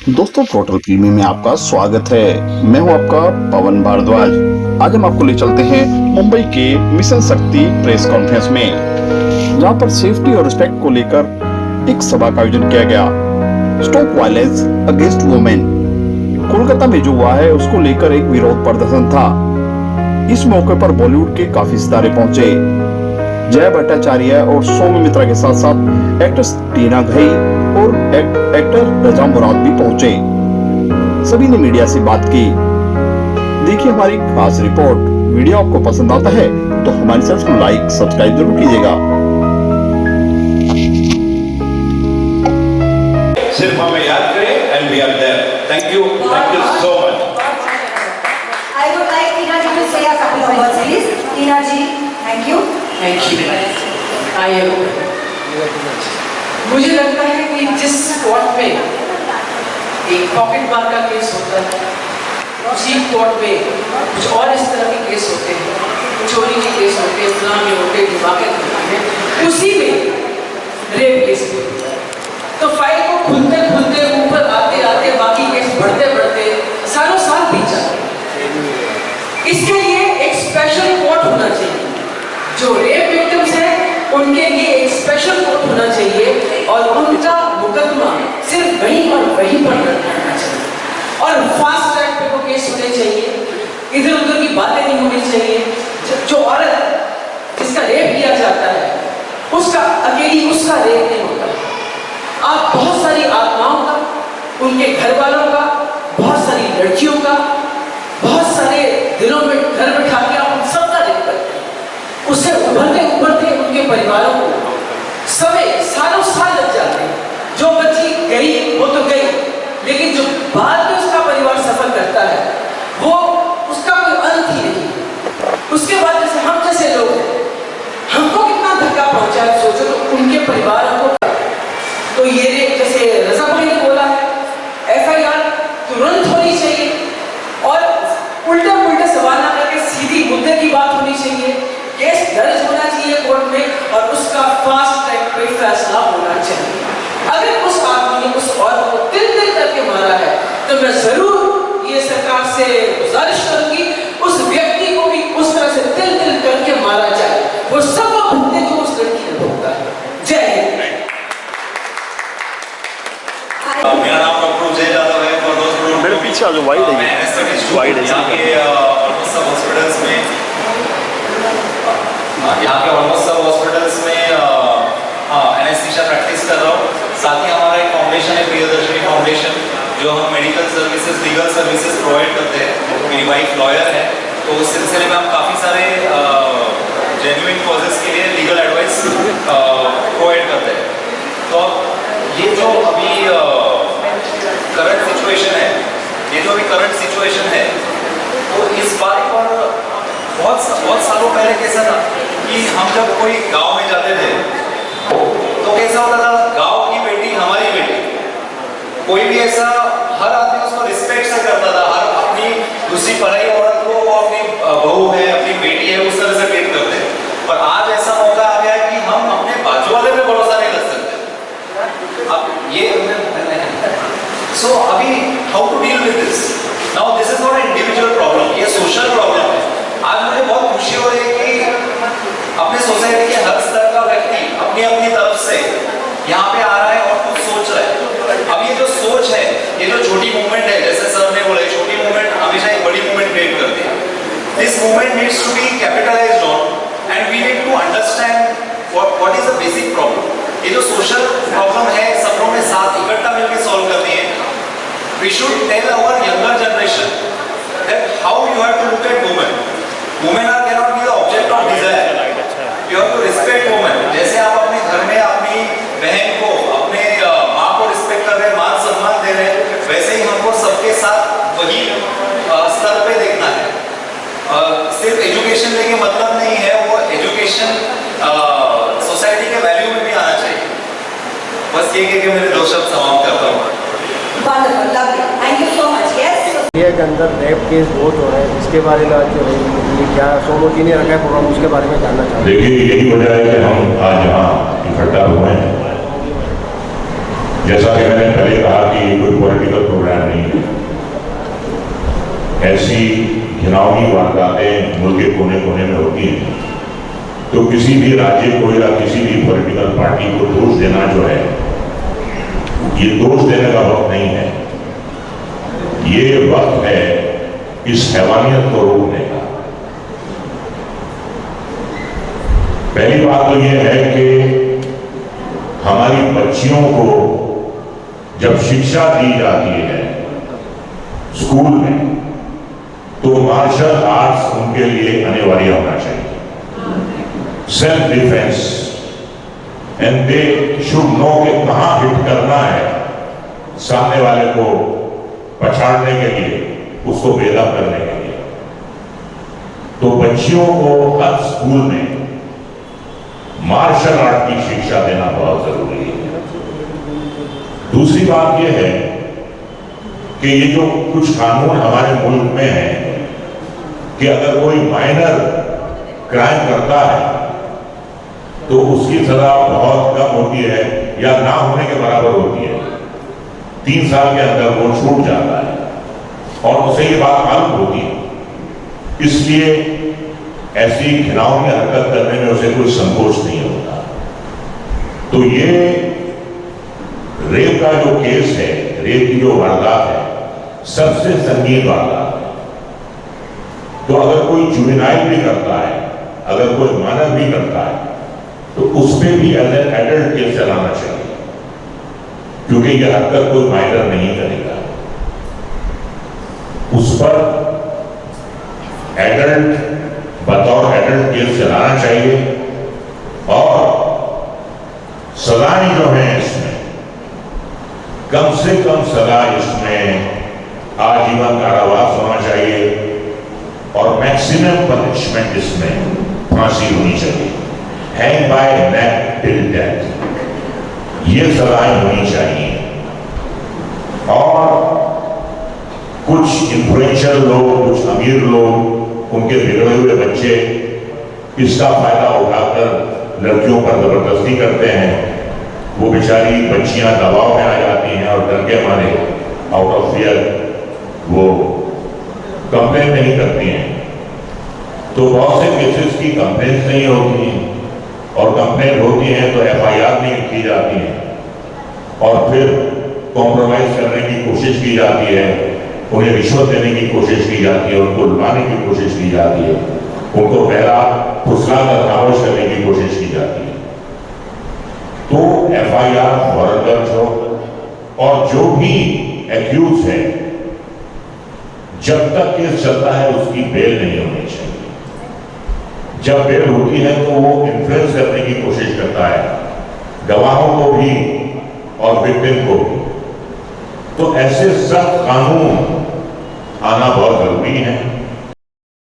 दोस्तों टोटल फिल्मी में आपका स्वागत है। मैं हूं आपका पवन भारद्वाज। आज हम आपको ले चलते हैं मुंबई के मिशन शक्ति प्रेस कॉन्फ्रेंस में, जहां पर सेफ्टी और रिस्पेक्ट को लेकर एक सभा का आयोजन किया गया। Stop violence against women. Kolkata में जो हुआ है उसको लेकर एक विरोध प्रदर्शन था। इस मौके पर बॉलीवुड के काफी सितारे पहुंचे। जया भट्टाचार्य और सौम्य मित्रा के साथ साथ एक्ट्रेस टीना घई और एक्टर रजा मुराद भी पहुंचे। सभी ने मीडिया से बात की। देखिए हमारी खास रिपोर्ट। वीडियो आपको पसंद आता है तो हमारे चैनल को लाइक सब्सक्राइब जरूर कीजिएगा। सिर्फ हमें याद करें and we are there. Thank you so much. I would like Tina ji to say a couple of words, please. Tina ji, thank you. Thank you. I am. मुझे लगता है कि जिस कोर्ट में एक पॉकेट मार का केस होता है, उसी कोर्ट में कुछ और इस तरह के केस होते हैं, चोरी के केस होते हैं, इस्लाम में होते हैं, दिमागे होते हैं, उसी में रेप केस होता है। तो फाइल को खुलते खुलते ऊपर आते आते बाकी केस बढ़ते बढ़ते सालों साल बीत जाते हैं। इसके लिए एक स्पेशल कोर्ट होना चाहिए। जो रेप विक्टिम्स हैं उनके लिए एक स्पेशल कोर्ट होना चाहिए और उनका मुकदमा सिर्फ वहीं पर लड़ना चाहिए और फास्ट ट्रैक पे वो केस होने चाहिए। इधर उधर की बातें नहीं होनी चाहिए। जो औरत जिसका रेप किया जाता है उसका अकेली उसका रेप नहीं होता। आप बहुत सारी आत्माओं का, उनके घर वालों का, बहुत सारी लड़कियों का, बहुत सारे दिनों में घर बैठा के आप उन सबका रेप करते हैं। उससे उभरते उभरते उनके परिवारों को समय सालों साल लग जाते हैं। जो बच्ची गई वो तो गई, लेकिन जो बाद में उसका परिवार सफर करता है वो उसका कोई अंत ही नहीं। उसके बाद जैसे हम जैसे लोग हैं, हमको कितना धक्का पहुंचा है सोचो तो उनके परिवारों को। तो ये जैसे रजा भाई ने बोला है, FIR तुरंत होनी चाहिए और उल्टा पुल्टा सवाल ना करके सीधी मुद्दे की बात होनी चाहिए। केस दर्ज होना चाहिए कोर्ट में और उसका फास्ट ट्रैक पे फैसला होना चाहिए। अगर उस आदमी ने उस औरत को तिल करके मारा है तो मैं जरूर ये सरकार से गुजारिश करूंगी उस व्यक्ति को भी उस तरह से तिल करके मारा जाए। वो सब भुगते जो उस लड़की ने भुगता है। जय हिंद। मेरा नाम डॉक्टर उजय यादव है और दोस्तों मेरे पीछे जो वाइड है, वाइड है यहाँ के ऑलमोस्ट सब हॉस्पिटल्स में एनेस्थीसिया प्रैक्टिस कर रहा हूँ। साथ ही हमारा एक फाउंडेशन है, प्रियदर्शनी फाउंडेशन, जो हम medical services, legal services provide करते हैं। मेरी वाइफ लॉयर है, तो उस सिलसिले में हम काफ़ी सारे जेन्युइन कॉजेस के लिए लीगल एडवाइस प्रोवाइड करते हैं। तो ये जो अभी करंट सिचुएशन है, तो इस बात पर बहुत सालों पहले कैसा था कि हम जब कोई गांव में जाते थे तो कैसा होता था, गांव की बेटी हमारी बेटी, कोई भी ऐसा, हर आदमी उसको रिस्पेक्ट से करता था। हर अपनी दूसरी पराई औरत को वो अपनी बहू है, अपनी बेटी है, उस तरह से ट्रीट करते हैं। पर आज ऐसा मौका आ गया है कि हम अपने बाजू वाले पे भरोसा नहीं कर सकते। अब ये अभी how to deal with this now, this is not an individual problem, ये सोशल प्रॉब्लम है। आज मुझे बहुत खुशी हो रही है कि अपने सोसाइटी के हर स्तर का व्यक्ति अपनी अपनी तरफ से यहाँ पे आ रहा है और कुछ सोच रहा है। अब ये जो सोच है, ये जो छोटी मूवमेंट है, जैसे सर ने बोला, छोटी मूवमेंट हमेशा एक बड़ी मूवमेंट क्रिएट करती है। This movement needs to be capitalised on and we need to understand what is the basic problem. ये जो सोशल प्रॉब्लम है, सब लोगों ने साथ इकट्ठा मिलकर सॉल्व करनी है। We should tell our younger generation that how you have to look at women. Women are cannot be the object of desire. You have to respect women. जैसे आप अपने घर में अपनी बहन को, अपने माँ को रिस्पेक्ट कर रहे हैं, मान सम्मान दे रहे हैं, वैसे ही हमको सबके साथ वही स्तर पे देखना है। सिर्फ एजुकेशन लेके मतलब नहीं है, वो एजुकेशन सोसाइटी के वैल्यू में भी आना चाहिए। बस ये कि मेरे दो शब्द समाप्त करता हूँ। Wonderful, lovely. Thank you so much. Yes. India के अंदर रेप केस बहुत हो रहे हैं, इसके बारे में आज ये क्या सोमोजी ने रखा है प्रोग्राम, उसके बारे में जानना चाहते हैं। देखिए, यही वजह है कि हम आज यहाँ इकट्ठा हुए हैं। जैसा कि मैंने पहले कहा कि कोई पॉलिटिकल ऐसी घिनौनी वारदातें मुल्क के कोने कोने में होती हैं तो किसी भी राज्य को या किसी भी पॉलिटिकल पार्टी को दोष देना जो है, ये दोष देने का वक्त नहीं है। ये वक्त है इस हैवानियत को रोकने का। पहली बात तो यह है कि हमारी बच्चियों को जब शिक्षा दी जाती है स्कूल में, तो मार्शल आर्ट्स उनके लिए अनिवार्य होना चाहिए। Self defence, and they should know कि कहां हिट करना है सामने वाले को पछाड़ने के लिए, उसको बेदम करने के लिए। तो बच्चियों को हर स्कूल में मार्शल आर्ट की शिक्षा देना बहुत जरूरी है। दूसरी बात यह है कि ये जो कुछ कानून हमारे मुल्क में है कि अगर कोई माइनर क्राइम करता है तो उसकी सजा बहुत कम होती है या ना होने के बराबर होती है। 3 साल के अंदर वो छूट जाता है और उसे ये बात मालूम होती है, इसलिए ऐसी घिनौनी हरकत करने में उसे कोई संकोच नहीं होता। तो ये रेप का जो केस है, रेप की जो वारदात है, सबसे संगीन वारदात है। तो अगर कोई जुवेनाइल भी करता है, अगर कोई मानव भी करता है, तो उस पर भी एज एन एडल्ट केस चलाना चाहिए, क्योंकि यह हरकत कोई माइनर नहीं करेगा। उस पर एडल्ट, बतौर एडल्ट केस चलाना चाहिए और सजाएं जो हैं इसमें, कम से कम सजा इसमें आजीवन कारावास होना चाहिए और मैक्सिमम पनिशमेंट इसमें फांसी होनी चाहिए। हैंग बाय नेक टिल डेथ, ये सजाएं होनी चाहिए। और कुछ इन्फ्लुएंशियल लोग, कुछ अमीर लोग, उनके बिगड़े हुए बच्चे इसका फायदा उठाकर लड़कियों पर जबरदस्ती करते हैं। वो बेचारी बच्चियां दबाव में आ जाती हैं और डर के मारे आउट ऑफ फियर वो कंप्लेन नहीं करती हैं। तो बहुत से केसेस की कंप्लेन नहीं होती हैं और कंप्लेन होती है तो एफआईआर नहीं की जाती है और फिर कॉम्प्रोमाइज करने की कोशिश की जाती है, उन्हें रिश्वत देने की कोशिश की जाती है, उनको लुभाने की कोशिश की जाती है, उनको पहला फुसला कर खामोश करने की कोशिश की जाती है। तो एफआईआर फौरन दर्ज हो और जो भी एक्यूज है, जब तक केस चलता है उसकी बेल नहीं होनी चाहिए। जब बेल होती है तो वो इन्फ्लुएंस करने की कोशिश करता है गवाहों को भी और विक्टिम को भी। तो ऐसे सख्त कानून आना बहुत जरूरी है।